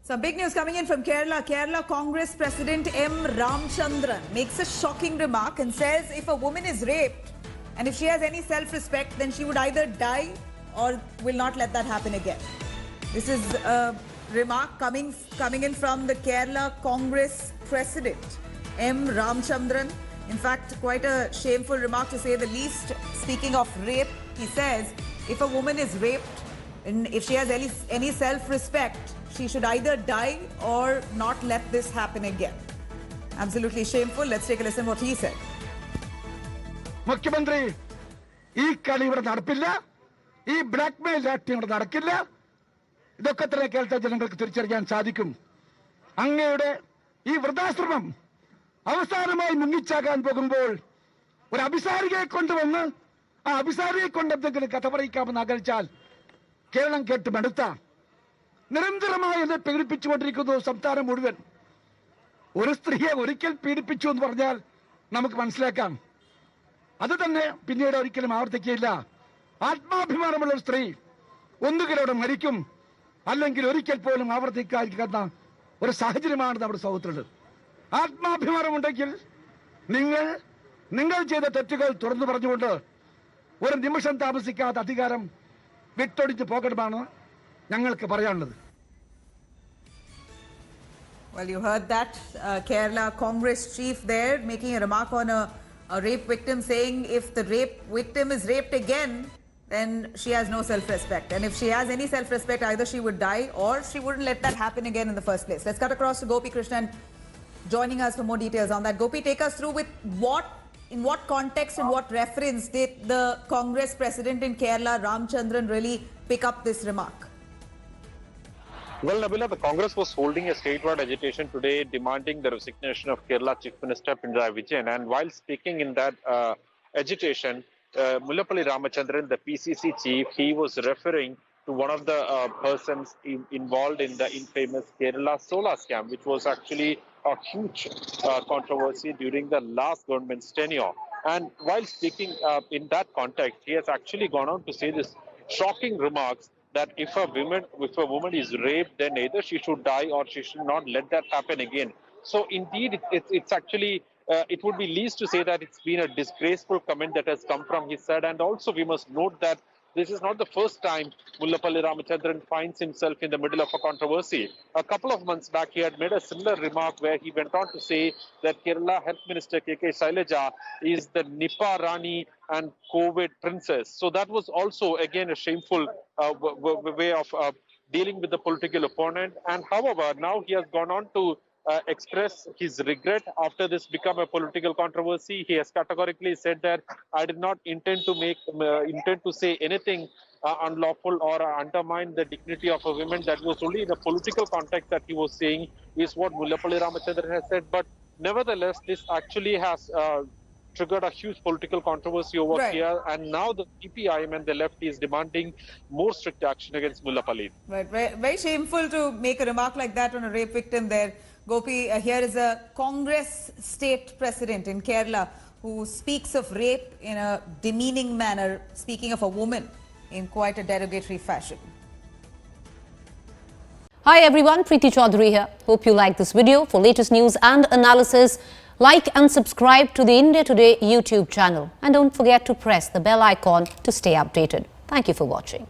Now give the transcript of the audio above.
Some big news coming in from Kerala. Kerala Congress President M. Ramchandran makes a shocking remark and says if a woman is raped and if she has any self-respect, then she would either die or will not let that happen again. This is a remark coming in from the Kerala Congress President M. Ramchandran. In fact, quite a shameful remark to say the least. Speaking of rape, he says if a woman is raped and if she has any self-respect, she should either die or not let this happen again. Absolutely shameful. Let's take a listen what he said. മുഖ്യമന്ത്രി ഈ കളി ഇവിടെ നടപ്പില്ല, ഈ blackmail രാഷ്ട്രീയം ഇവിടെ നടക്കില്ല. ഇതൊക്കെ തന്നെ കേരളത്തിലെ ജനങ്ങൾക്ക് തിരിച്ചറിയാൻ സാധിക്കും. അങ്ങയുടെ ഈ വൃദ്ധാശ്രമം അവസാനമായി മുങ്ങിച്ചാകാൻ പോകുമ്പോൾ ഒരു അഭിസാരികയെ കൊണ്ടുവന്ന് ആ അഭിസാരിയെ കൊണ്ട് എന്തെങ്കിലും കഥ പറയിക്കാമെന്ന് ആഗ്രഹിച്ചാൽ കേരളം കേട്ട് മടുത്ത നിരന്തരമായി എന്നെ പീഡിപ്പിച്ചുകൊണ്ടിരിക്കുന്നു സംസ്ഥാനം മുഴുവൻ. ഒരു സ്ത്രീയെ ഒരിക്കൽ പീഡിപ്പിച്ചു എന്ന് പറഞ്ഞാൽ നമുക്ക് മനസ്സിലാക്കാം. അത് തന്നെ പിന്നീട് ഒരിക്കലും ആവർത്തിക്കില്ല. ആത്മാഭിമാനമുള്ള ഒരു സ്ത്രീ ഒന്നുകിൽ അവിടെ മരിക്കും, അല്ലെങ്കിൽ ഒരിക്കൽ പോലും ആവർത്തിക്കാതിരിക്കുന്ന ഒരു സാഹചര്യമാണ് നമ്മുടെ സമൂഹത്തിലുള്ളത്. ആത്മാഭിമാനമുണ്ടെങ്കിൽ നിങ്ങൾ ചെയ്ത തെറ്റുകൾ തുറന്നു പറഞ്ഞുകൊണ്ട് ഒരു നിമിഷം താമസിക്കാത്ത അധികാരം വിട്ടൊടിച്ച് പോകണമെന്നാണ് ഞങ്ങൾക്ക് പറയാനുള്ളത്. Well, you heard that Kerala Congress chief there making a remark on a rape victim, saying if the rape victim is raped again, then she has no self-respect. And if she has any self-respect, either she would die or she wouldn't let that happen again in the first place. Let's cut across to Gopi Krishnan joining us for more details on that. Gopi, take us through with in what context and what reference did the Congress president in Kerala, Ramchandran, really pick up this remark? Well, Nabila, the Congress was holding a statewide agitation today demanding the resignation of Kerala Chief Minister Pinarayi Vijayan. And while speaking in that agitation, Mullappally Ramachandran, the PCC chief, he was referring to one of the persons involved in the infamous Kerala solar scam, which was actually a huge controversy during the last government's tenure. And while speaking in that context, he has actually gone on to say this shocking remarks that if a woman is raped, then either she should die or she should not let that happen again. So indeed, it's actually, it would be least to say that it's been a disgraceful comment that has come from his side. And also we must note that this is not the first time Mullappally Ramachandran finds himself in the middle of a controversy. A couple of months back, he had made a similar remark where he went on to say that Kerala Health Minister K.K. Shailaja is the Nipah Rani and COVID princess. So that was also, again, a shameful way of dealing with the political opponent. And however, now he has gone on to express his regret after this become a political controversy. He has categorically said that I did not intend to say anything unlawful or undermine the dignity of a woman. That was only in a political context that he was saying, is what Mullappally Ramachandran has said. But nevertheless, this actually has triggered a huge political controversy over here, and now the CPIM and the left is demanding more strict action against Mullappally. Right, very shameful to make a remark like that on a rape victim there. Gopi, here is a Congress state president in Kerala who speaks of rape in a demeaning manner, speaking of a woman in quite a derogatory fashion. Hi everyone, Preeti Chaudhary here. Hope you like this video. For latest news and analysis, like and subscribe to the India Today YouTube channel. And don't forget to press the bell icon to stay updated. Thank you for watching.